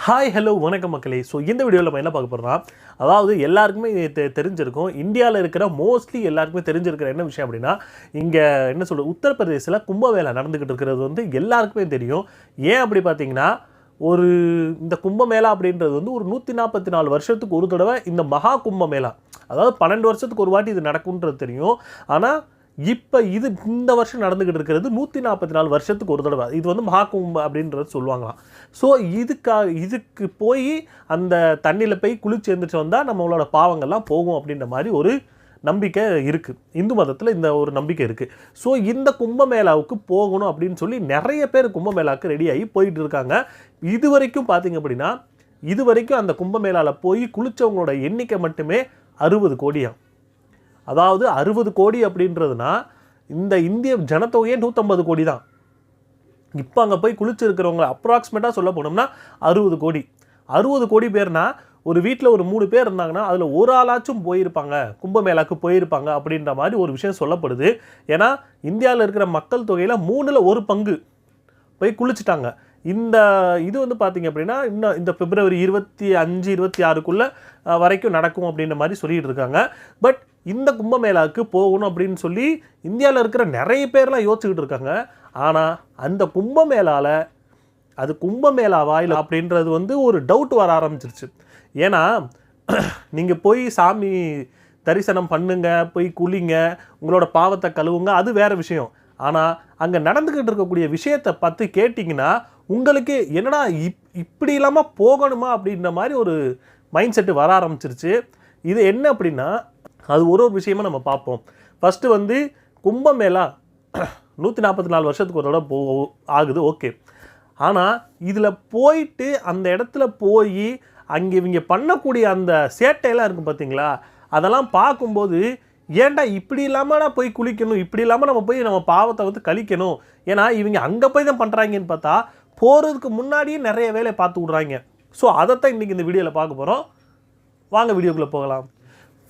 Hi hello வணக்கம் மக்களே. So இந்த வீடியோவில் நம்ம என்ன பார்க்க போகிறோம்னா, அதாவது எல்லாருக்குமே தெரிஞ்சிருக்கும், இந்தியாவில் இருக்கிற மோஸ்ட்லி எல்லாருக்குமே தெரிஞ்சிருக்கிற என்ன விஷயம் அப்படின்னா, இங்கே என்ன சொல்கிறது, உத்தரப்பிரதேசில் கும்பமேளா நடந்துக்கிட்டு இருக்கிறது வந்து எல்லாருக்குமே தெரியும். ஏன் அப்படி பார்த்தீங்கன்னா, இந்த கும்பமேளா அப்படின்றது வந்து ஒரு 144 வருஷத்துக்கு ஒரு தடவை இந்த மகா கும்பமேளா, அதாவது 12 வருஷத்துக்கு ஒரு வாட்டி இது நடக்கும்ன்றது தெரியும். ஆனால் இப்போ இந்த வருஷம் நடந்துக்கிட்டு இருக்கிறது 144 வருஷத்துக்கு ஒரு தடவை. இது வந்து மகாகும்ப அப்படின்றது சொல்லுவாங்களாம். ஸோ இதுக்கு போய் அந்த தண்ணியில் போய் குளிச்சு எழுந்திரிச்சு வந்தால் நம்மளோட பாவங்கள்லாம் போகும் அப்படின்ற மாதிரி ஒரு நம்பிக்கை இருக்குது. இந்து மதத்தில் இந்த ஒரு நம்பிக்கை இருக்குது. ஸோ இந்த கும்பமேளாவுக்கு போகணும் அப்படின்னு சொல்லி நிறைய பேர் கும்பமேளாவுக்கு ரெடியாகி போயிட்டு இருக்காங்க. இது வரைக்கும் பார்த்தீங்க அப்படின்னா, இது வரைக்கும் அந்த கும்பமேளாவில் போய் குளித்தவங்களோட எண்ணிக்கை மட்டுமே 60 கோடியாம். அதாவது 60 கோடி அப்படின்றதுனா இந்த இந்திய ஜனத்தொகையே 150 கோடி தான். இப்போ அங்கே போய் குளிச்சிருக்கிறவங்க அப்ராக்சிமேட்டாக சொல்ல போனோம்னா 60 கோடி. 60 கோடி பேர்னா ஒரு வீட்டில் ஒரு 3 பேர் இருந்தாங்கன்னா அதில் ஒரு ஆளாச்சும் போயிருப்பாங்க, கும்பமேளாவுக்கு போயிருப்பாங்க அப்படின்ற மாதிரி ஒரு விஷயம் சொல்லப்படுது. ஏன்னா இந்தியாவில் இருக்கிற மக்கள் தொகையில் 3ல் 1 பங்கு போய் குளிச்சுட்டாங்க. இது வந்து பார்த்திங்க அப்படின்னா இன்னும் இந்த பிப்ரவரி 25, 26க்குள்ளே வரைக்கும் நடக்கும் அப்படின்ற மாதிரி சொல்லிகிட்டு இருக்காங்க. பட் இந்த கும்பமேளாவுக்கு போகணும் அப்படின்னு சொல்லி இந்தியாவில் இருக்கிற நிறைய பேர்லாம் யோசிச்சுக்கிட்டு இருக்காங்க. ஆனால் அந்த கும்பமேளாவில் அது கும்பமேளாவா இல்லை அப்படின்றது வந்து ஒரு டவுட் வர ஆரம்பிச்சிருச்சு. ஏன்னா நீங்கள் போய் சாமி தரிசனம் பண்ணுங்க, போய் குளிங்க, உங்களோட பாவத்தை கழுவுங்க, அது வேறு விஷயம். ஆனால் அங்கே நடந்துக்கிட்டு இருக்கக்கூடிய விஷயத்தை பற்றி கேட்டிங்கன்னா உங்களுக்கு என்னடா இப்படி இல்லாமல் போகணுமா அப்படின்ற மாதிரி ஒரு மைண்ட் செட்டு வர ஆரம்பிச்சிருச்சு. இது என்ன அப்படின்னா, அது ஒரு விஷயமா நம்ம பார்ப்போம். ஃபஸ்ட்டு வந்து கும்பமேளா 144 வருஷத்துக்கு ஒரு தடவை ஆகுது, ஓகே. ஆனால் இதில் போயிட்டு அந்த இடத்துல போய் அங்கே இவங்க பண்ணக்கூடிய அந்த சேட்டையெல்லாம் இருக்கும் பார்த்தீங்களா, அதெல்லாம் பார்க்கும்போது ஏன்டா இப்படி இல்லாமல் நான் போய் குளிக்கணும், இப்படி இல்லாமல் நம்ம பாவத்தை வந்து கழிக்கணும். ஏன்னா இவங்க அங்கே போய் தான் பண்ணுறாங்கன்னு பார்த்தா போகிறதுக்கு முன்னாடியே நிறைய வேலையை பார்த்து விட்றாங்க. ஸோ அதைத்தான் இன்றைக்கி இந்த வீடியோவில் பார்க்க போகிறோம். வாங்க வீடியோக்குள்ளே போகலாம்.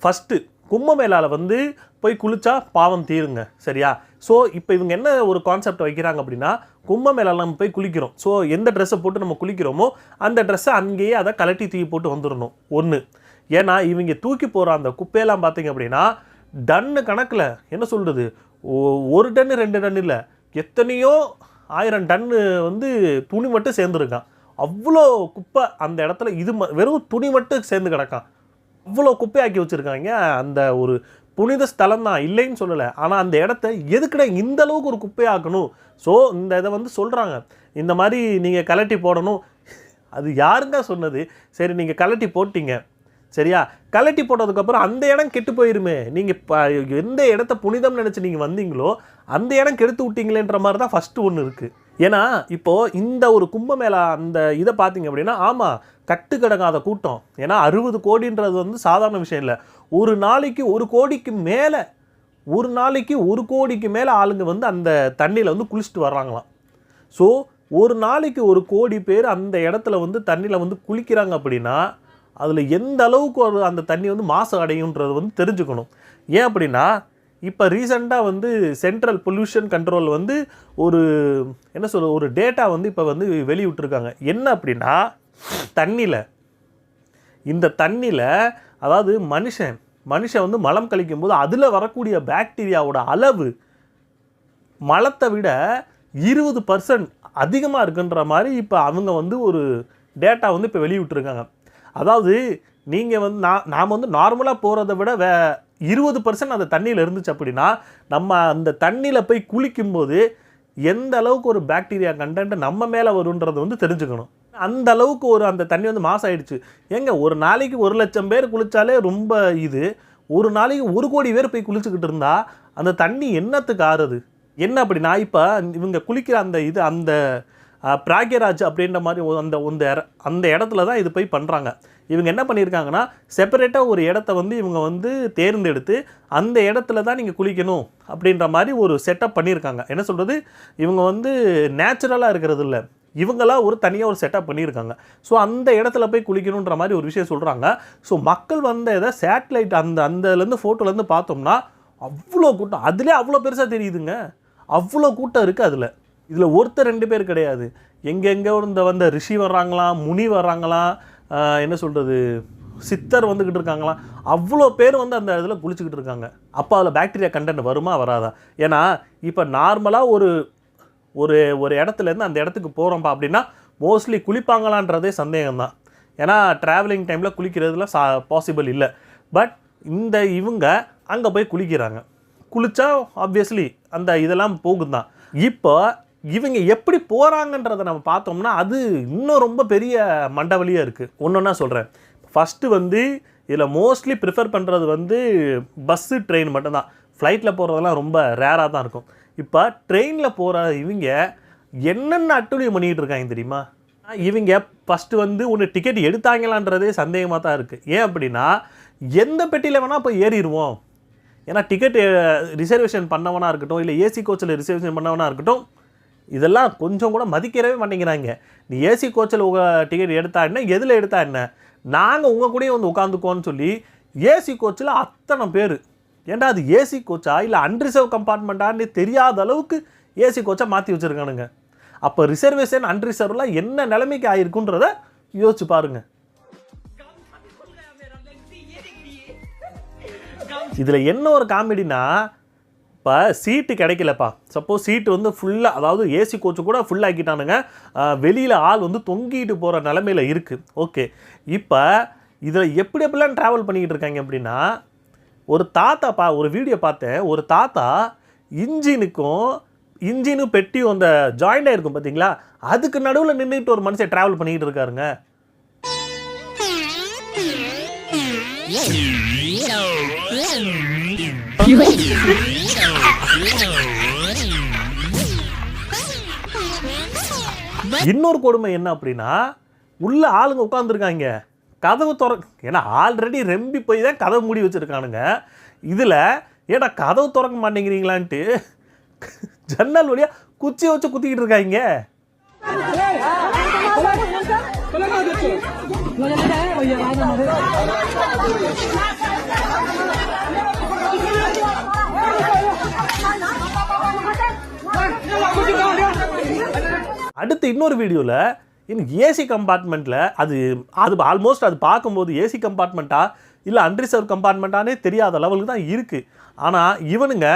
ஃபஸ்ட்டு கும்பமேளாவில் வந்து போய் குளித்தா பாவம் தீருங்க, சரியா? ஸோ இப்போ இவங்க என்ன ஒரு கான்செப்ட் வைக்கிறாங்க அப்படின்னா, கும்பமேளாவில் நம்ம போய் குளிக்கிறோம். ஸோ எந்த ட்ரெஸ்ஸை போட்டு நம்ம குளிக்கிறோமோ அந்த ட்ரெஸ்ஸை அங்கேயே அதை கலட்டி தூக்கி போட்டு வந்துடணும். ஒன்று, ஏன்னா இவங்க தூக்கி போகிற அந்த குப்பையெல்லாம் பார்த்திங்க அப்படின்னா டன்னு கணக்கில், என்ன சொல்கிறது, 1 டன்னு 2 டன் இல்லை, எத்தனையோ 1000 டன்னு வந்து துணி மட்டும் சேர்ந்துருக்கான். அவ்வளோ குப்பை அந்த இடத்துல, வெறும் துணி மட்டும் சேர்ந்து கிடக்கான். அவ்வளோ குப்பையாக்கி வச்சுருக்காங்க. அந்த ஒரு புனித ஸ்தலம் தான், இல்லைன்னு சொல்லலை. ஆனால் அந்த இடத்த எதுக்குடா இந்த அளவுக்கு ஒரு குப்பையாக்கணும்? ஸோ இந்த இதை வந்து சொல்கிறாங்க, இந்த மாதிரி நீங்கள் கலட்டி போடணும். அது யாருங்க சொன்னது? சரி, நீங்கள் கலட்டி போட்டிங்க, சரியா? கலட்டி போட்டதுக்கப்புறம் அந்த இடம் கெட்டு போயிருமே. நீங்கள் எந்த இடத்த புனிதம் நினச்சி நீங்கள் வந்தீங்களோ அந்த இடம் கெடுத்து விட்டீங்களேன்ற மாதிரி தான் ஃபஸ்ட்டு ஒன்று இருக்குது. ஏன்னா இப்போது இந்த ஒரு கும்பமேளா அந்த இதை பார்த்தீங்க அப்படின்னா, ஆமாம், கட்டுக்கடங்காத கூட்டம். ஏன்னா 60 கோடின்றது வந்து சாதாரண விஷயம் இல்லை. ஒரு நாளைக்கு 1 கோடிக்கு மேலே ஆளுங்க வந்து அந்த தண்ணியில் வந்து குளிச்சுட்டு வர்றாங்களாம். ஸோ ஒரு நாளைக்கு 1 கோடி பேர் அந்த இடத்துல வந்து தண்ணியில் வந்து குளிக்கிறாங்க அப்படின்னா அதில் எந்த அளவுக்கு அந்த தண்ணி வந்து மாசு அடையுன்றது வந்து தெரிஞ்சுக்கணும். ஏன் அப்படின்னா, இப்போ ரீசெண்டாக வந்து சென்ட்ரல் பொல்யூஷன் கண்ட்ரோல் வந்து ஒரு டேட்டா வந்து இப்போ வந்து வெளியிட்டிருக்காங்க. என்ன அப்படின்னா, இந்த தண்ணியில் அதாவது மனுஷன் வந்து மலம் கழிக்கும்போது அதில் வரக்கூடிய பாக்டீரியாவோட அளவு மலத்தை விட 20% அதிகமாக இருக்குன்ற மாதிரி இப்போ அவங்க வந்து ஒரு டேட்டா வந்து இப்போ வெளியிட்டிருக்காங்க. அதாவது நீங்கள் வந்து நாம் வந்து நார்மலாக போகிறத விட 20% அந்த தண்ணியில் இருந்துச்சு அப்படின்னா நம்ம அந்த தண்ணியில் போய் குளிக்கும்போது எந்த அளவுக்கு ஒரு பாக்டீரியா கண்டென்ட் நம்ம மேலே வருன்றது வந்து தெரிஞ்சுக்கணும். அந்த அளவுக்கு அந்த தண்ணி வந்து மாசாயிடுச்சு. ஒரு நாளைக்கு 1,00,000 பேர் குளித்தாலே ரொம்ப ஒரு நாளைக்கு 1 கோடி பேர் போய் குளிச்சுக்கிட்டு இருந்தால் அந்த தண்ணி என்னத்துக்கு ஆறுது? என்ன அப்படின்னா, இப்போ இவங்க குளிக்கிற அந்த பிராக்யராஜ் அப்படின்ற மாதிரி அந்த இடத்துல தான் இது போய் பண்ணுறாங்க. இவங்க என்ன பண்ணியிருக்காங்கன்னா, செப்பரேட்டாக ஒரு இடத்த வந்து இவங்க வந்து தேர்ந்தெடுத்து அந்த இடத்துல தான் நீங்கள் குளிக்கணும் அப்படின்ற மாதிரி ஒரு செட்டப் பண்ணியிருக்காங்க. என்ன சொல்கிறது, இவங்க வந்து நேச்சுரலாக இருக்கிறது இல்லை, இவங்களாம் தனியாக ஒரு செட்டப் பண்ணியிருக்காங்க. ஸோ அந்த இடத்துல போய் குளிக்கணுன்ற மாதிரி ஒரு விஷயம் சொல்கிறாங்க. ஸோ மக்கள் வந்து இதை சேட்டலைட் அந்தலேருந்து ஃபோட்டோலேருந்து பார்த்தோம்னா அவ்வளோ கூட்டம், அதிலே அவ்வளோ பெருசாக தெரியுதுங்க. அவ்வளோ கூட்டம் இருக்குது. இதில் ஒருத்தர் 2 பேர் கிடையாது. எங்கெங்கே வந்த ரிஷி வர்றாங்களாம், முனி வர்றாங்களாம், என்ன சொல்கிறது, சித்தர் வந்துக்கிட்டு இருக்காங்களாம். அவ்வளோ பேர் வந்து அந்த இதில் குளிச்சுக்கிட்டு இருக்காங்க. அப்போ அதில் பாக்டீரியா கண்டென்ட் வருமா வராதா? ஏன்னா இப்போ நார்மலாக ஒரு ஒரு ஒரு இடத்துலேருந்து அந்த இடத்துக்கு போகிறோம்ப்பா அப்படின்னா மோஸ்ட்லி குளிப்பாங்களான்றதே சந்தேகம்தான். ஏன்னா ட்ராவலிங் டைமில் குளிக்கிறதுல பாசிபிள் இல்லை. பட் இவங்க அங்கே போய் குளிக்கிறாங்க. குளித்தா ஆப்வியஸ்லி அந்த இதெல்லாம் போகும் தான். இப்போ இவங்க எப்படி போகிறாங்கன்றதை நம்ம பார்த்தோம்னா அது இன்னும் ரொம்ப பெரிய மண்டவலியாக இருக்குது. ஒன்றா சொல்கிறேன். ஃபஸ்ட்டு வந்து இதில் மோஸ்ட்லி ப்ரிஃபர் பண்ணுறது வந்து பஸ்ஸு, ட்ரெயின் மட்டும்தான். ஃப்ளைட்டில் போகிறதெல்லாம் ரொம்ப ரேராக தான் இருக்கும். இப்போ ட்ரெயினில் போகிற இவங்க என்னென்ன அட்டூழியம் பண்ணிக்கிட்டு இருக்காங்க தெரியுமா? இவங்க ஃபஸ்ட்டு வந்து ஒன்று டிக்கெட் எடுத்தாங்களான்றதே சந்தேகமாக தான் இருக்குது. ஏன் அப்படின்னா எந்த பெட்டியில் வேணால் போய் ஏறிடுவோம். ஏன்னா டிக்கெட் ரிசர்வேஷன் பண்ணவனாக இருக்கட்டும், இல்லை ஏசி கோச்சில் ரிசர்வேஷன் பண்ணவனாக இருக்கட்டும், இதெல்லாம் கொஞ்சம் கூட மதிக்கிறவே மாட்டேங்கிறாங்க. நீ ஏசி கோச்சில் டிக்கெட் எடுத்தா என்ன, எதில் எடுத்தா என்ன, நாங்கள் உங்கள் கூடயே வந்து உட்காந்துக்கோன்னு சொல்லி ஏசி கோச்சில் அத்தனை பேர். ஏன்டா அது ஏசி கோச்சா இல்லை அன்ரிசர்வ் கம்பார்ட்மெண்ட்டான்னு தெரியாத அளவுக்கு ஏசி கோச்சா மாற்றி வச்சுருக்கானுங்க. அப்போ ரிசர்வேஷன் அன்ரிசர்வ்லாம் என்ன நிலைமைக்கு ஆகிருக்குன்றத யோசிச்சு பாருங்கள். இதில் என்ன ஒரு காமெடினா, இப்போ சீட்டு கிடைக்கலப்பா, சப்போஸ் சீட்டு வந்து ஃபுல்லாக, அதாவது ஏசி கோச்சு கூட ஃபுல்லாகிட்டானுங்க, வெளியில் ஆள் வந்து தொங்கிட்டு போகிற நிலமையில் இருக்குது. ஓகே, இப்போ இதில் எப்படிலாம் ட்ராவல் பண்ணிக்கிட்டு இருக்காங்க அப்படின்னா, ஒரு தாத்தாப்பா ஒரு வீடியோ பார்த்தேன். ஒரு தாத்தா இன்ஜினும் பெட்டியும் அந்த ஜாயிண்ட் ஆகிருக்கும் பார்த்தீங்களா, அதுக்கு நடுவில் நின்றுட்டு ஒரு மனுஷன் ட்ராவல் பண்ணிக்கிட்டு இருக்காருங்க. இன்னொரு கொடுமை என்ன அப்படின்னா, உள்ள ஆளுங்க உட்காந்துருக்காங்க, கதவு ஏன்னா ஆல்ரெடி ரெம்பி போய் தான் கதவு மூடி வச்சுருக்கானுங்க. இதில் ஏன்னா கதவு திறக்க மாட்டேங்கிறீங்களான்ட்டு ஜன்னல் வழியாக குச்சி வச்சு குத்திக்கிட்டு இருக்காங்க. அடுத்து இன்னொரு வீடியோவில் ஏசி கம்பார்ட்மெண்ட்டில் அது ஆல்மோஸ்ட் அது பார்க்கும்போது ஏசி கம்பார்ட்மெண்ட்டா இல்லை அன்ரிசர்வ் கம்பார்ட்மெண்ட்டானே தெரியாத லெவலுக்கு தான் இருக்குது. ஆனால் இவனுங்க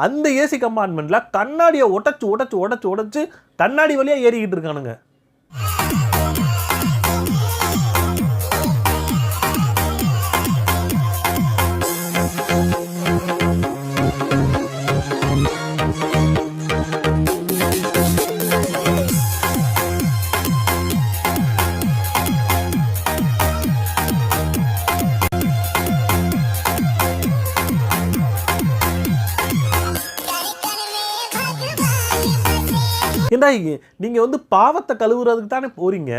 அந்த ஏசி கம்பார்ட்மெண்ட்டில் கண்ணாடியை உடைச்சு கண்ணாடி வழியாக ஏறிக்கிட்டு இருக்கானுங்க. ஏண்டா நீங்கள் வந்து பாவத்தை கழுவுறதுக்கு தானே போகிறீங்க,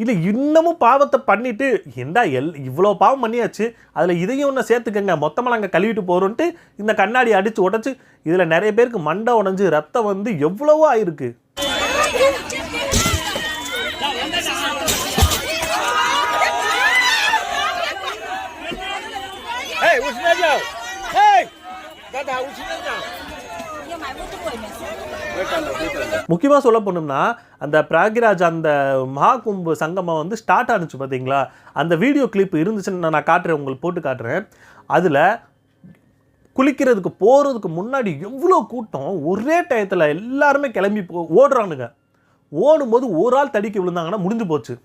இல்லை இன்னமும் பாவத்தை பண்ணிவிட்டு ஏண்டா இவ்வளோ பாவம் பண்ணியாச்சு, அதில் இதையும் ஒன்று சேர்த்துக்கங்க, மொத்தமாக நாங்கள் கழுவிட்டு போகிறோன்ட்டு இந்த கண்ணாடி அடித்து உடச்சி இதில் நிறைய பேருக்கு மண்டை உடஞ்சி ரத்தம் வந்து எவ்வளவோ ஆயிருக்கு. முக்கியமாக சொல்ல போனோம்னா அந்த பிராக்ராஜ் அந்த மகாகும்ப சங்கமம் வந்து ஸ்டார்ட் ஆனிச்சு பார்த்தீங்களா, அந்த வீடியோ கிளிப் இருந்துச்சுன்னு நான் காட்டுறேன், உங்களுக்கு போட்டு காட்டுறேன். அதில் குளிக்கிறதுக்கு போகிறதுக்கு முன்னாடி எவ்வளோ கூட்டம், ஒரே டயத்தில் எல்லாருமே கிளம்பி ஓடுறானுங்க. ஓடும்போது ஒரு ஆள் தடிக்க விழுந்தாங்கன்னா முடிஞ்சு போச்சு,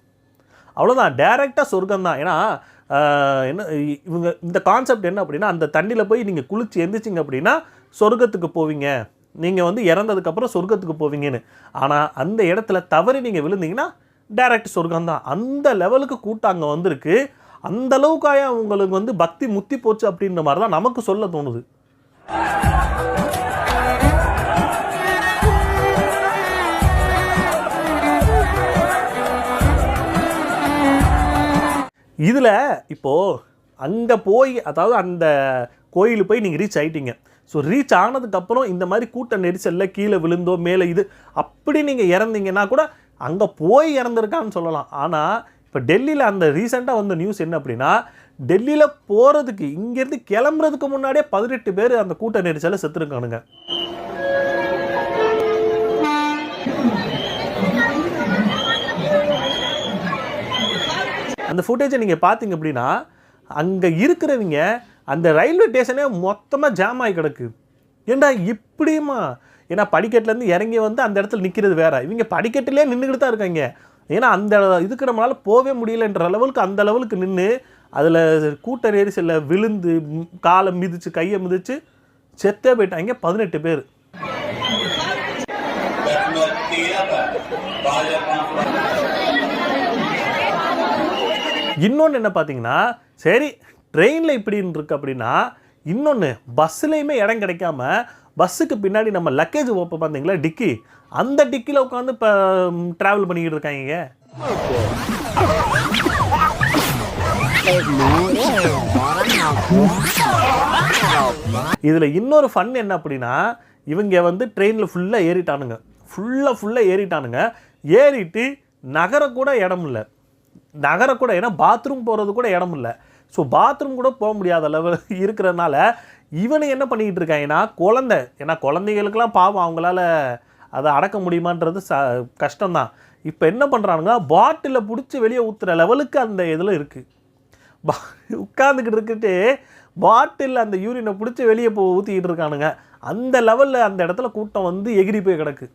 அவ்வளோதான், டைரெக்டாக சொர்க்கம் தான். ஏன்னா என்ன இவங்க இந்த கான்செப்ட் என்ன அப்படின்னா, அந்த தண்ணியில் போய் நீங்கள் குளிச்சு எந்திரிச்சிங்க அப்படின்னா சொர்க்கத்துக்கு போவீங்க, நீங்கள் வந்து இறந்ததுக்கப்புறம் சொர்க்கத்துக்கு போவீங்கன்னு. ஆனால் அந்த இடத்துல தவறி நீங்கள் விழுந்தீங்கன்னா டைரக்ட் சொர்க்கம் தான். அந்த லெவலுக்கு கூட்டம் அங்கே வந்திருக்கு. அந்த அளவுக்காக உங்களுக்கு வந்து பக்தி முத்தி போச்சு அப்படின்ற மாதிரி தான் நமக்கு சொல்ல தோணுது. இதில் இப்போது அங்கே போய், அதாவது அந்த கோயில் போய் நீங்கள் ரீச் ஆகிட்டீங்க. ஸோ ரீச் ஆனதுக்கப்புறம் இந்த மாதிரி கூட்ட நெரிசலில் கீழே விழுந்தோ மேலே இது அப்படி நீங்கள் இறந்தீங்கன்னா கூட அங்கே போய் இறந்துருக்கான்னு சொல்லலாம். ஆனால் இப்போ டெல்லியில் அந்த ரீசெண்டாக வந்த நியூஸ் என்ன அப்படின்னா, டெல்லியில் போகிறதுக்கு இங்கேருந்து கிளம்புறதுக்கு முன்னாடியே 18 பேர் அந்த கூட்ட நெரிசலில் செத்துருக்கானுங்க. அந்த ஃபுட்டேஜை நீங்கள் பார்த்தீங்க அப்படின்னா அங்கே இருக்கிறவங்க அந்த ரயில்வே ஸ்டேஷனே மொத்தமாக ஜாம் ஆகி கிடக்கு. ஏண்டா இப்படியுமா? ஏன்னா படிக்கட்டிலேருந்து இறங்கி வந்து அந்த இடத்துல நிற்கிறது வேறு, இவங்க படிக்கட்டிலே நின்றுக்கிட்டு தான் இருக்காங்க. ஏன்னா அந்த இதுக்கு நம்மளால் போகவே முடியலன்ற அளவுக்கு அந்த லெவலுக்கு நின்று அதில் கூட்ட நெரிசலில் விழுந்து காலை மிதித்து கையை மிதித்து செத்தே போயிட்டாங்க 18 பேர். இன்னொன்று என்ன பார்த்தீங்கன்னா, சரி ட்ரெயினில் இப்படி இருக்கு அப்படின்னா, இன்னொன்று பஸ்ஸுலேயுமே இடம் கிடைக்காம பஸ்ஸுக்கு பின்னாடி நம்ம லக்கேஜ் வைப்போம் பார்த்தீங்களா டிக்கி, அந்த டிக்கியில் உட்காந்து இப்போ ட்ராவல் பண்ணிக்கிட்டு இருக்காங்க. இதில் இன்னொரு ஃபன் என்ன அப்படின்னா, இவங்க வந்து ட்ரெயினில் ஃபுல்லாக ஏறிட்டானுங்க. ஏறிட்டு நகரக்கூட இடம் இல்லை, ஏன்னா பாத்ரூம் போகிறது கூட இடம் இல்லை. ஸோ பாத்ரூம் கூட போக முடியாத லெவல் இருக்கிறதுனால இவனை என்ன பண்ணிக்கிட்டு இருக்காங்கன்னா, ஏன்னா குழந்தைகளுக்கெல்லாம் பாவம், அவங்களால அதை அடக்க முடியுமான்றது கஷ்டம்தான். இப்போ என்ன பண்ணுறானுங்கன்னா, பாட்டிலில் பிடிச்சி வெளியே ஊற்றுற லெவலுக்கு அந்த இதில் இருக்குது. உட்காந்துக்கிட்டு இருக்கிட்டு பாட்டில் அந்த யூரினை பிடிச்சி வெளியே ஊற்றிக்கிட்டு இருக்கானுங்க. அந்த லெவலில் அந்த இடத்துல கூட்டம் வந்து எகிரி போய் கிடக்கு.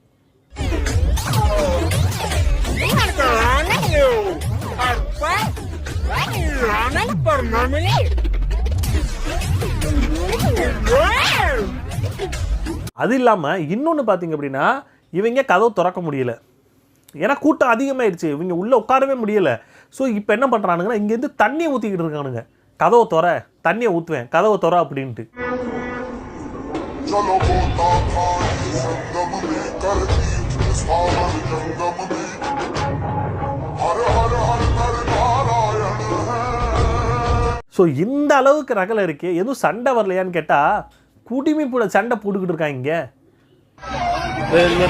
அது இல்லாமல் இன்னொன்று பார்த்தீங்க அப்படின்னா, இவங்க கதவு திறக்க முடியல, ஏன்னா கூட்டம் அதிகமாகிடுச்சு, இவங்க உள்ளே உட்காரவே முடியலை. ஸோ இப்போ என்ன பண்ணுறானுங்கன்னா, இங்கேருந்து தண்ணியை ஊற்றிக்கிட்டு இருக்கானுங்க. கதவை திற, தண்ணியை ஊற்றுவேன், கதவை திற அப்படின்ட்டு. ஸோ இந்த அளவுக்கு ரகலை இருக்கு. எதுவும் சண்டை வரலையான்னு கேட்டால் குடிமி கூட சண்டை போட்டுக்கிட்டு இருக்காங்க.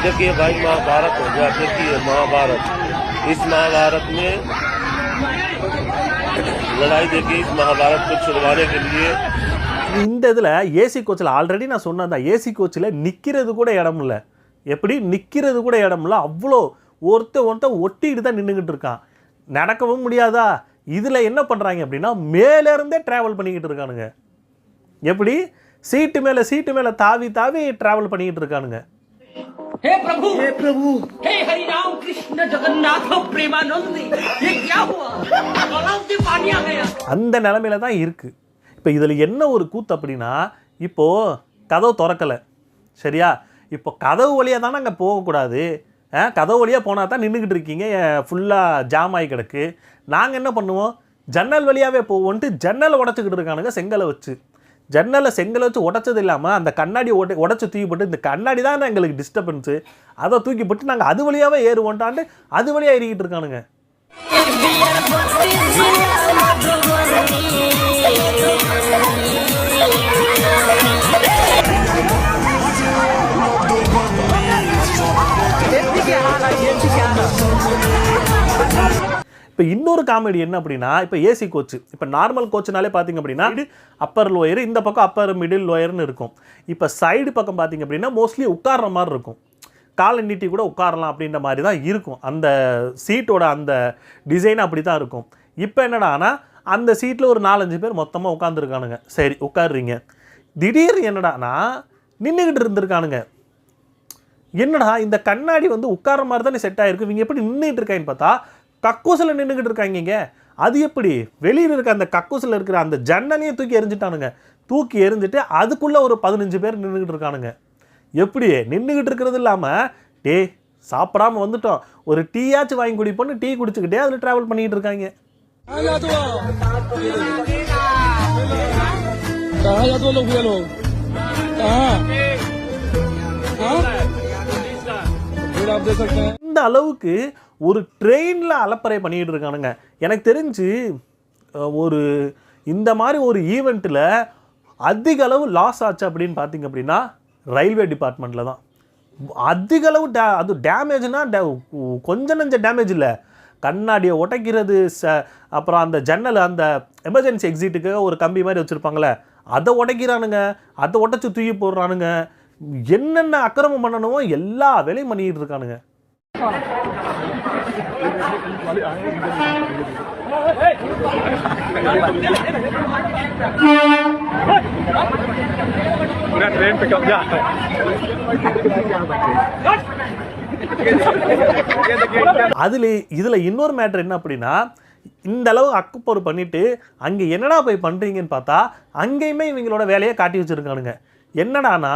देखिए भाई महाभारत हो गया, देखिए महाभारत, इस महाभारत में लड़ाई देखिए, इस महाभारत को छुड़वाने के लिए இந்த இதில் ஏசி கோச்சில் ஆல்ரெடி நான் சொன்னதான், ஏசி கோச்சில் நிற்கிறது கூட இடம் இல்லை. எப்படி நிற்கிறது கூட இடம் இல்லை, அவ்வளோ ஒருத்தன் ஒட்டிக்கிட்டு தான் நின்றுக்கிட்டு இருக்கான், நடக்கவும் முடியாதா. இதில் என்ன பண்ணுறாங்க அப்படின்னா, மேலேருந்தே ட்ராவல் பண்ணிக்கிட்டு இருக்கானுங்க. எப்படி சீட்டு மேலே தாவி ட்ராவல் பண்ணிக்கிட்டு இருக்கானுங்க. हे प्रभु हे हरि राम कृष्ण जगन्नाथ प्रेमानंद, ये क्या हुआ? गलाव से पानी आ गया. அந்த நிலைமையில தான் இருக்கு. இப்போ இதில் என்ன ஒரு கூத்து அப்படின்னா, இப்போது கதவு திறக்கலை சரியா, இப்போ கதவு வழியாக தானே அங்கே போகக்கூடாது, கதவு வழியாக போனால் தான் நின்றுக்கிட்டு இருக்கீங்க, ஃபுல்லாக ஜாம் ஆகி கிடக்கு. நாங்கள் என்ன பண்ணுவோம், ஜன்னல் வழியாகவே போவோன்ட்டு ஜன்னலை உடச்சிக்கிட்டு இருக்கானுங்க. செங்கலை வச்சு உடைச்சது இல்லாமல் அந்த கண்ணாடி உடச்சி தூக்கி போட்டு, இந்த கண்ணாடி தான் எங்களுக்கு டிஸ்டர்பன்ஸு, அதை தூக்கி போட்டு நாங்கள் அது வழியாகவே ஏறுவோன்ட்டான்ட்டு அது வழியாக ஏறிக்கிட்டு இருக்கானுங்க. இப்போ இன்னொரு காமெடி என்ன அப்படின்னா, இப்போ ஏசி கோச்சு, இப்போ நார்மல் கோச்சுனாலே பார்த்தீங்க அப்படின்னா அப்பர் லோயர், இந்த பக்கம் அப்பர் மிடில் லோயர்னு இருக்கும். இப்போ சைடு பக்கம் பார்த்தீங்க அப்படின்னா மோஸ்ட்லி உட்கார்ற மாதிரி இருக்கும், காலை நீட்டி கூட உட்காரலாம் அப்படின்ற மாதிரி தான் இருக்கும். அந்த சீட்டோட அந்த டிசைன் அப்படி தான் இருக்கும். இப்போ என்னடானா, அந்த சீட்டில் ஒரு 4-5 பேர் மொத்தமாக உட்காந்துருக்கானுங்க. சரி உட்காடுறீங்க, திடீர்னு என்னடானா நின்றுக்கிட்டு இருந்திருக்கானுங்க. என்னடா இந்த கண்ணாடி வந்து உட்கார மாதிரி தானே செட் ஆகிருக்கு, இவங்க எப்படி நின்றுட்டு இருக்காங்கன்னு பார்த்தா கக்கூசில் நின்றுக்கிட்டு இருக்காங்க. அது எப்படி வெளியில் இருக்க அந்த கக்கூசில் இருக்கிற அந்த ஜன்னலையும் தூக்கி எரிஞ்சிட்டானுங்க. தூக்கி எரிஞ்சிட்டு அதுக்குள்ளே ஒரு 15 பேர் நின்றுக்கிட்டு இருக்கானுங்க. எப்படி நின்றுக்கிட்டு இருக்கிறது இல்லாமல், டே சாப்பிடாமல் வந்துட்டோம், ஒரு டீயாச்சும் வாங்கி குடிப்போன்னு டீ குடிச்சுக்கிட்டே அதில் ட்ராவல் பண்ணிக்கிட்டு இருக்காங்க. இந்த அளவுக்கு ஒரு ட்ரெயினில் அலப்பறை பண்ணிக்கிட்டு இருக்கானுங்க. எனக்கு தெரிஞ்சு ஒரு இந்த மாதிரி ஒரு ஈவெண்ட்டில் அதிக அளவு லாஸ் ஆச்சு அப்படின்னு பார்த்தீங்க அப்படின்னா ரயில்வே டிபார்ட்மெண்ட்டில் தான் அதிக அளவு. அது டேமேஜ்னால் கொஞ்சம் நெஞ்ச டேமேஜ் இல்லை, கண்ணாடியை உடைக்கிறது, அப்புறம் அந்த ஜன்னல் அந்த எமர்ஜென்சி எக்ஸிட்டுக்கு ஒரு கம்பி மாதிரி வச்சுருப்பாங்களே அதை உடைக்கிறானுங்க, அதை உடச்சி தூக்கி போடுறானுங்க, என்னென்ன அக்கிரமம் பண்ணணுமோ எல்லா வேலையும் பண்ணிக்கிட்டு இருக்கானுங்க. पूरा ट्रेन पे कब्जा है அதில் இதில் இன்னொரு மேட்ரு என்ன அப்படின்னா, இந்த அளவு அக்குப்பொரு பண்ணிட்டு அங்கே என்னடா போய் பண்ணுறீங்கன்னு பார்த்தா அங்கேயுமே இவங்களோட வேலையை காட்டி வச்சுருக்கானுங்க. என்னடானா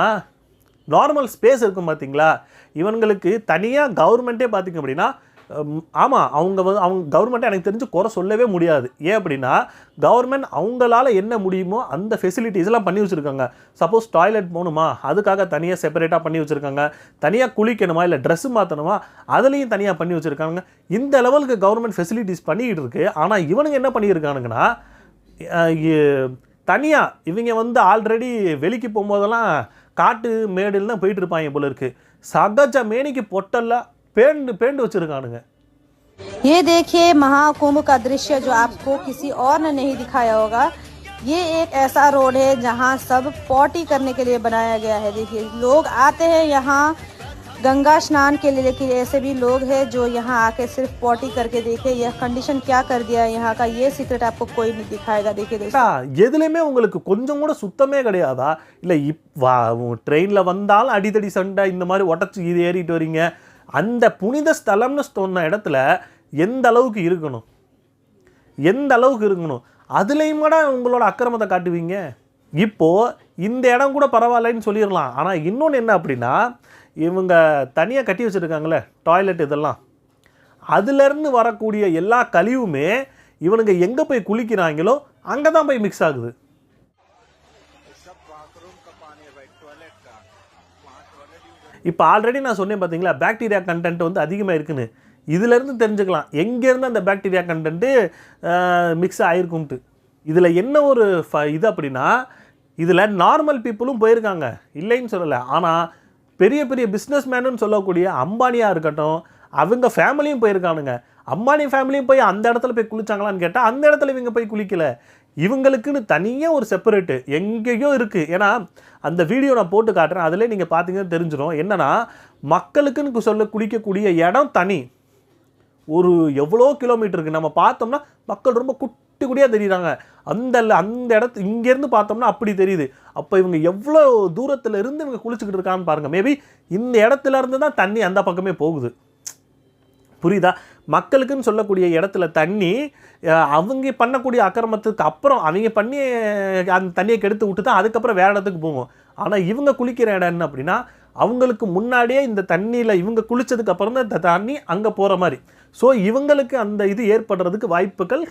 நார்மல் ஸ்பேஸ் இருக்கும் பார்த்தீங்களா, இவங்களுக்கு தனியாக கவர்மெண்ட்டே பார்த்திங்க அப்படின்னா, ஆமாம் அவங்க கவர்மெண்ட்டை எனக்கு தெரிஞ்சு குறை சொல்லவே முடியாது. ஏன் அப்படின்னா கவர்மெண்ட் அவங்களால என்ன முடியுமோ அந்த ஃபெசிலிட்டிஸ்லாம் பண்ணி வச்சுருக்காங்க. சப்போஸ் டாய்லெட் போகணுமா அதுக்காக தனியாக செப்பரேட்டாக பண்ணி வச்சுருக்காங்க, தனியாக குளிக்கணுமா இல்லை ட்ரெஸ்ஸு மாற்றணுமா அதுலேயும் தனியாக பண்ணி வச்சுருக்காங்க. இந்த லெவலுக்கு கவர்மெண்ட் ஃபெசிலிட்டிஸ் பண்ணிக்கிட்டு இருக்குது. ஆனால் இவனுங்க என்ன பண்ணியிருக்கானுங்கன்னா, தனியாக இவங்க ஆல்ரெடி வெளிக்கு போகும்போதெல்லாம் காட்டு மேடுன்னு தான் போயிட்டு இருப்பாங்க போல இருக்குது. சகஜ மேனிக்கு பொட்டெல்லாம் पेंड वச்சிருக்கானுங்க. ये देखिए महाकुंभ का दृश्य जो आपको किसी और ने नहीं दिखाया होगा। ये एक ऐसा रोड है जहां सब पॉटी करने के लिए बनाया गया है। देखिए लोग आते हैं यहाँ गंगा स्नान के लिए, लेकिन ऐसे भी लोग हैं जो यहाँ आके सिर्फ पॉटी करके देखे यह कंडीशन क्या कर दिया है यहाँ का, ये सीक्रेट आपको कोई नहीं दिखाएगा। देखिए दोस्तों எதுலயுமே உங்களுக்கு கொஞ்சம் கூட சுத்தமே கிடையாதா? இல்லை ட்ரெயினில் வந்தாலும் அடித்தடி சண்டை இந்த மாதிரி உடச்சி இது ஏறிட்டு வரீங்க. அந்த புனித ஸ்தலம்னு சொன்ன இடத்துல எந்த அளவுக்கு இருக்கணும், அதுலேயும் கூட உங்களோட அக்கிரமத்தை காட்டுவீங்க. இப்போது இந்த இடம் கூட பரவாயில்லன்னு சொல்லிடலாம். ஆனால் இன்னொன்று என்ன அப்படின்னா, இவங்க தனியாக கட்டி வச்சுருக்காங்களே டாய்லெட் இதெல்லாம், அதுலேருந்து வரக்கூடிய எல்லா கழிவுமே இவனுங்க எங்கே போய் குளிக்கிறாங்களோ அங்கே தான் போய் மிக்ஸ் ஆகுது. இப்போ ஆல்ரெடி நான் சொன்னேன் பார்த்தீங்களா, பாக்டீரியா கண்டென்ட் அதிகமாக இருக்குன்னு. இதிலேருந்து தெரிஞ்சுக்கலாம் எங்கேருந்து அந்த பாக்டீரியா கண்டென்ட்டு மிக்ஸ் ஆகிருக்கும்ட்டு. இதில் என்ன ஒரு இது அப்படின்னா, இதில் நார்மல் பீப்புளும் போயிருக்காங்க, இல்லைன்னு சொல்லலை. ஆனால் பெரிய பெரிய பிஸ்னஸ் மேனுன்னு சொல்லக்கூடிய அம்பானியாக இருக்கட்டும், அவங்க ஃபேமிலியும் போயிருக்கானுங்க. அம்பானி ஃபேமிலியும் போய் அந்த இடத்துல போய் குளிச்சாங்களான்னு கேட்டால் அந்த இடத்துல இவங்க போய் குளிக்கலை. இவங்களுக்குன்னு தனியாக ஒரு செப்பரேட்டு எங்கேயோ இருக்குது. ஏன்னா அந்த வீடியோ நான் போட்டு காட்டுறேன், அதிலே நீங்கள் பார்த்தீங்கன்னா தெரிஞ்சிடும். என்னென்னா மக்களுக்குன்னு சொல்ல குளிக்கக்கூடிய இடம் தனி, ஒரு எவ்வளோ கிலோமீட்டருக்கு நம்ம பார்த்தோம்னா மக்கள் ரொம்ப குட்டி குட்டியாக தெரியுறாங்க. அந்த இடத்து இங்கேருந்து பார்த்தோம்னா அப்படி தெரியுது. அப்போ இவங்க எவ்வளோ தூரத்தில் இருந்து இவங்க குளிச்சுக்கிட்டு இருக்கான்னு பாருங்கள். மேபி இந்த இடத்துல இருந்து தான் தண்ணி அந்த பக்கமே போகுது, புரியுதா? மக்களுக்குன்னு சொல்லக்கூடிய இடத்துல தண்ணி அவங்க பண்ணக்கூடிய அக்கிரமத்துக்கு அப்புறம் அவங்க பண்ணி அந்த தண்ணியை கெடுத்து விட்டு தான் அதுக்கப்புறம் வேறு இடத்துக்கு போகும். ஆனால் இவங்க குளிக்கிற இடம் என்ன அப்படின்னா, அவங்களுக்கு முன்னாடியே இந்த தண்ணியில் இவங்க குளித்ததுக்கு அப்புறம் தான் இந்த தண்ணி அங்கே போகிற மாதிரி. ஸோ இவங்களுக்கு அந்த இது ஏற்படுறதுக்கு வாய்ப்புகள்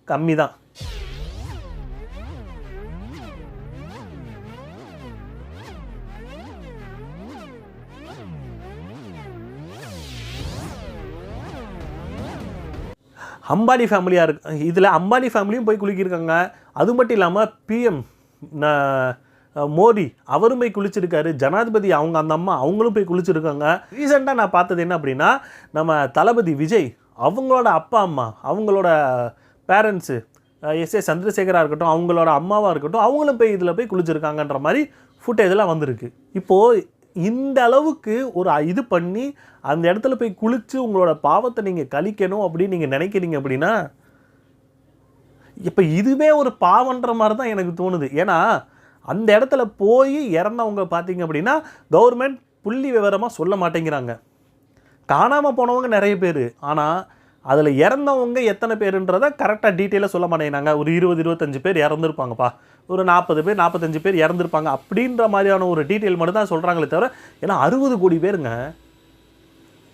கம்மி தான். அம்பானி ஃபேமிலியாக இருக்கு. இதில் அம்பானி ஃபேமிலியும் போய் குளிக்கிருக்காங்க. அது மட்டும் இல்லாமல் பிஎம் மோடி அவரும் போய் குளிச்சிருக்காரு. ஜனாதிபதி அவங்க அந்த அம்மா அவங்களும் போய் குளிச்சிருக்காங்க. ரீசெண்டாக நான் பார்த்தது என்ன அப்படின்னா, நம்ம தளபதி விஜய் அவங்களோட அப்பா அம்மா அவங்களோட பேரண்ட்ஸு எஸ்ஏ சந்திரசேகராக இருக்கட்டும், அவங்களோட அம்மாவாக இருக்கட்டும், அவங்களும் போய் இதில் போய் குளிச்சிருக்காங்கன்ற மாதிரி ஃபுட்டேஜெல்லாம் வந்திருக்கு. இப்போது இந்த அளவுக்கு ஒரு இது பண்ணி அந்த இடத்துல போய் குளித்து உங்களோட பாவத்தை நீங்கள் கழிக்கணும் அப்படின்னு நீங்கள் நினைக்கிறீங்க அப்படின்னா, இப்போ இதுவே ஒரு பாவன்ற மாதிரி தான் எனக்கு தோணுது. ஏன்னா அந்த இடத்துல போய் இறந்தவங்க பார்த்தீங்க அப்படின்னா கவர்மெண்ட் புள்ளி விவரமாக சொல்ல மாட்டேங்கிறாங்க. காணாமல் போனவங்க நிறைய பேர், ஆனால் அதில் இறந்தவங்க எத்தனை பேருன்றதை கரெக்டாக டீட்டெயிலாக சொல்ல மாட்டேங்கிறாங்க. ஒரு 20-25 பேர் இறந்துருப்பாங்கப்பா, ஒரு 40 பேர் 45 பேர் இறந்துருப்பாங்க அப்படின்ற மாதிரியான ஒரு டீட்டெயில் மட்டும் தான் சொல்கிறாங்களே தவிர, ஏன்னா 60 கோடி பேருங்க,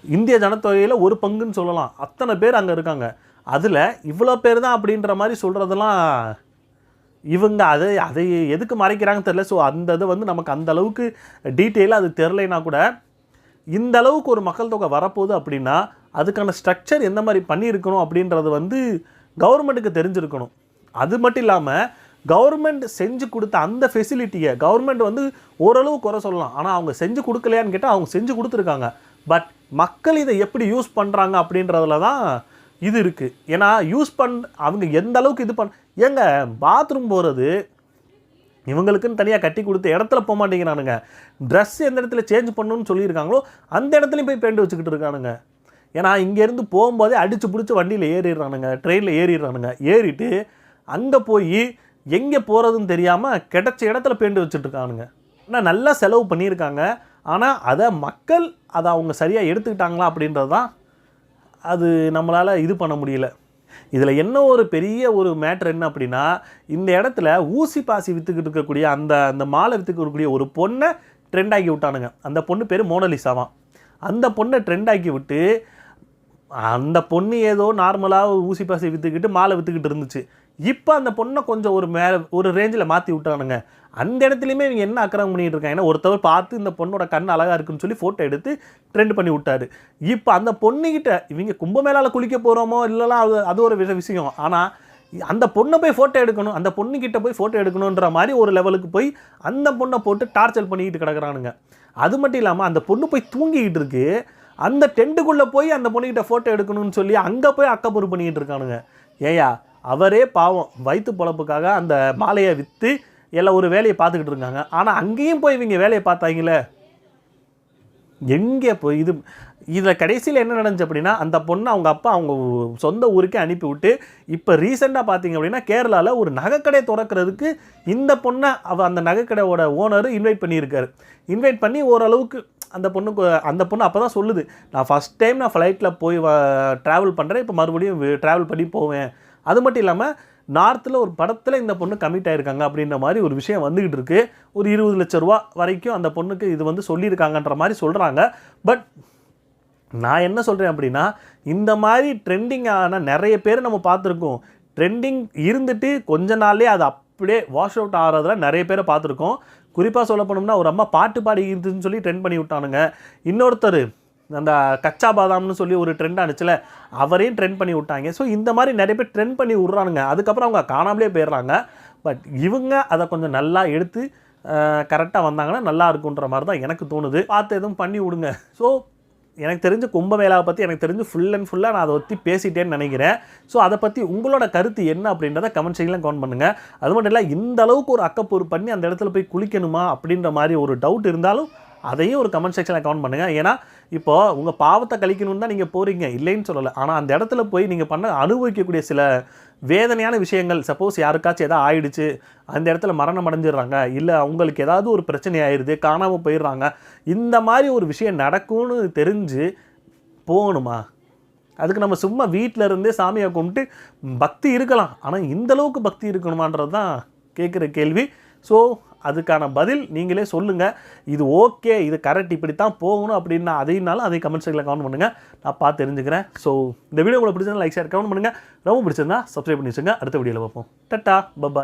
இந்திய ஜனத்தொகையில் ஒரு பங்குன்னு சொல்லலாம், அத்தனை பேர் அங்கே இருக்காங்க. அதில் இவ்வளோ பேர் தான் அப்படின்ற மாதிரி சொல்கிறதெல்லாம் இவங்க அதை எதுக்கு மறைக்கிறாங்கன்னு தெரில. ஸோ அந்த இது நமக்கு அந்த அளவுக்கு டீட்டெயிலாக அது தெரிலைன்னா கூட, இந்த அளவுக்கு ஒரு மக்கள் தொகை வரப்போகுது அப்படின்னா அதுக்கான ஸ்ட்ரக்சர் எந்த மாதிரி பண்ணியிருக்கணும் அப்படின்றது கவர்மெண்ட்டுக்கு தெரிஞ்சிருக்கணும். அது மட்டும் இல்லாமல் கவர்மெண்ட் செஞ்சு கொடுத்த அந்த ஃபெசிலிட்டியை கவர்மெண்ட் ஓரளவு குறை சொல்லலாம். ஆனால் அவங்க செஞ்சு கொடுக்கலையான்னு கேட்டால் அவங்க செஞ்சு கொடுத்துருக்காங்க. பட் மக்கள் இதை எப்படி யூஸ் பண்ணுறாங்க அப்படின்றதுல தான் இது இருக்குது. ஏன்னா அவங்க எந்த அளவுக்கு இது ஏங்க பாத்ரூம் போகிறது இவங்களுக்குன்னு தனியாக கட்டி கொடுத்த இடத்துல போக மாட்டேங்கிறானுங்க. ட்ரெஸ் எந்த இடத்துல சேஞ்ச் பண்ணணும்னு சொல்லியிருக்காங்களோ அந்த இடத்துலையும் போய் பெயிண்ட் வச்சுக்கிட்டு இருக்கானுங்க. ஏன்னா இங்கேருந்து போகும்போதே அடித்து பிடிச்சி வண்டியில் ஏறிடுறானுங்க, ட்ரெயினில் ஏறிடுறானுங்க. ஏறிட்டு அங்கே போய் எங்கே போகிறதுன்னு தெரியாமல் கிடைச்ச இடத்துல பேண்டு வச்சுட்ருக்கானுங்க. ஆனால் நல்லா செலவு பண்ணியிருக்காங்க. ஆனால் அதை மக்கள் அதை அவங்க சரியாக எடுத்துக்கிட்டாங்களா அப்படின்றது தான் அது நம்மளால் இது பண்ண முடியல. இதில் என்ன ஒரு பெரிய ஒரு மேட்ரு என்ன அப்படின்னா, இந்த இடத்துல ஊசி பாசி விற்றுக்கிட்டு இருக்கக்கூடிய அந்த மாலை விற்றுக்கக்கூடிய ஒரு பொண்ணை ட்ரெண்ட் ஆக்கி விட்டானுங்க. அந்த பொண்ணு பேர் மோனலிசாவான். அந்த பொண்ணை ட்ரெண்ட் ஆக்கி விட்டு அந்த பொண்ணு ஏதோ நார்மலாக ஊசி பாசி விற்றுக்கிட்டு மாலை விற்றுக்கிட்டு இருந்துச்சு. இப்போ அந்த பொண்ணை கொஞ்சம் ஒரு ரேஞ்சில் மாற்றி விட்டானுங்க. அந்த இடத்துலையுமே இவங்க என்ன அக்கிரமம் பண்ணிகிட்டு இருக்காங்க. ஏன்னா ஒருத்தவர் பார்த்து இந்த பொண்ணோட கண் அழகாக இருக்குன்னு சொல்லி ஃபோட்டோ எடுத்து ட்ரெண்ட் பண்ணி விட்டாரு. இப்போ அந்த பொண்ணுக்கிட்ட இவங்க கும்பமேளாவில் குளிக்க போகிறோமோ இல்லைலாம் அது ஒரு விஷயம். ஆனால் அந்த பொண்ணை போய் ஃபோட்டோ எடுக்கணும், அந்த பொண்ணுக்கிட்ட போய் ஃபோட்டோ எடுக்கணுன்ற மாதிரி ஒரு லெவலுக்கு போய் அந்த பொண்ணை போட்டு டார்ச்சர் பண்ணிக்கிட்டு கிடக்குறானுங்க. அது மட்டும் இல்லாமல் அந்த பொண்ணு போய் தூங்கிக்கிட்டு இருக்கு. அந்த டென்ட்டுக்குள்ளே போய் அந்த பொண்ணுக்கிட்ட ஃபோட்டோ எடுக்கணும்னு சொல்லி அங்கே போய் அக்கப்புறு பண்ணிக்கிட்டு இருக்கானுங்க. ஏயா அவரே பாவம் வயிற்று பொழப்புக்காக அந்த மாலையை விற்று எல்லாம் ஒரு வேலையை பார்த்துக்கிட்டு இருக்காங்க. ஆனால் அங்கேயும் போய் இவங்க வேலையை பார்த்தாங்களே, எங்கே போய் இதில் கடைசியில் என்ன நடந்துச்சு அப்படின்னா, அந்த பொண்ணை அவங்க அப்பா அவங்க சொந்த ஊருக்கே அனுப்பி விட்டு இப்போ ரீசெண்டாக பார்த்தீங்க அப்படின்னா கேரளாவில் ஒரு நகைக்கடை திறக்கிறதுக்கு இந்த பொண்ணை அந்த நகைக்கடையோட ஓனர் இன்வைட் பண்ணியிருக்காரு. இன்வைட் பண்ணி ஓரளவுக்கு அந்த பொண்ணு அப்போ தான் சொல்லுது, நான் ஃபஸ்ட் டைம் நான் ஃப்ளைட்டில் போய் ட்ராவல் பண்ணுறேன், இப்போ மறுபடியும் ட்ராவல் பண்ணி போவேன். அது மட்டும் இல்லாமல் நார்த்தில் ஒரு படத்தில் இந்த பொண்ணு கமிட் ஆகிருக்காங்க அப்படின்ற மாதிரி ஒரு விஷயம் வந்துக்கிட்டு இருக்குது. ஒரு 20 லட்ச ரூபா வரைக்கும் அந்த பொண்ணுக்கு இது சொல்லியிருக்காங்கன்ற மாதிரி சொல்கிறாங்க. பட் நான் என்ன சொல்கிறேன் அப்படின்னா, இந்த மாதிரி ட்ரெண்டிங்கான நிறைய பேர் நம்ம பார்த்துருக்கோம். ட்ரெண்டிங் இருந்துட்டு கொஞ்ச நாள்லேயே அது அப்படியே வாஷ் அவுட் ஆகிறதுல நிறைய பேரை பார்த்துருக்கோம். குறிப்பாக சொல்ல போனோம்னா ஒரு அம்மா பாட்டு பாடி இருந்துன்னு சொல்லி ட்ரெண்ட் பண்ணி விட்டானுங்க. இன்னொருத்தர் அந்த கச்சா பாதாம்னு சொல்லி ஒரு ட்ரெண்ட் ஆனிச்சுல, அவரையும் ட்ரெண்ட் பண்ணி விட்டாங்க. ஸோ இந்த மாதிரி நிறைய பேர் ட்ரெண்ட் பண்ணி விட்றானுங்க. அதுக்கப்புறம் அவங்க காணாமலே போயிடுறாங்க. பட் இவங்க அதை கொஞ்சம் நல்லா எடுத்து கரெக்டாக வந்தாங்கன்னா நல்லா இருக்குன்ற மாதிரி தான் எனக்கு தோணுது. பார்த்து எதுவும் பண்ணி விடுங்க. ஸோ எனக்கு தெரிஞ்ச கும்பமேளாவை பற்றி எனக்கு தெரிஞ்சு ஃபுல் அண்ட் ஃபுல்லாக நான் அதை பற்றி பேசிட்டேன்னு நினைக்கிறேன். ஸோ அதை பற்றி உங்களோட கருத்து என்ன அப்படின்றத கமெண்ட் செக்ஷனில் கமெண்ட் பண்ணுங்கள். அது மட்டும் இல்லை, இந்த அளவுக்கு ஒரு அக்கப்போர் பண்ணி அந்த இடத்துல போய் குளிக்கணுமா அப்படின்ற மாதிரி ஒரு டவுட் இருந்தாலும் அதையும் ஒரு கமெண்ட் செக்ஷனில் கமெண்ட் பண்ணுங்கள். ஏன்னா இப்போது உங்கள் பாவத்தை கழிக்கணும்னு தான் நீங்கள் போகிறீங்க, இல்லைன்னு சொல்லலை. ஆனால் அந்த இடத்துல போய் நீங்கள் அனுபவிக்கக்கூடிய சில வேதனையான விஷயங்கள், சப்போஸ் யாருக்காச்சும் எதாவது ஆயிடுச்சு, அந்த இடத்துல மரணம் அடைஞ்சிடுறாங்க, இல்லை அவங்களுக்கு ஏதாவது ஒரு பிரச்சனை ஆயிடுது, காணாமல் போயிடுறாங்க, இந்த மாதிரி ஒரு விஷயம் நடக்கும்னு தெரிஞ்சு போகணுமா? அதுக்கு நம்ம சும்மா வீட்டில் இருந்தே சாமியை கும்பிட்டு பக்தி இருக்கலாம், ஆனால் இந்தளவுக்கு பக்தி இருக்கணுமான்றது தான் கேட்குற கேள்வி. ஸோ அதுக்கான பதில் நீங்களே சொல்லுங்கள். இது ஓகே, இது கரெக்ட், இப்படி தான் போகணும் அப்படின்னா அதையினாலும் அதை கமெண்ட் செக்ஷனில் கமெண்ட் பண்ணுங்கள், நான் பார்த்து தெரிஞ்சுக்கிறேன். ஸோ இந்த வீடியோ உங்களுக்கு பிடிச்சிருந்தா லைக் ஷேர் கமெண்ட் பண்ணுங்கள். ரொம்ப பிடிச்சிருந்தா சப்ஸ்கிரைப் பண்ணி வச்சுங்க. அடுத்த வீடியோவில் பார்ப்போம். Ta-ta, bye bye.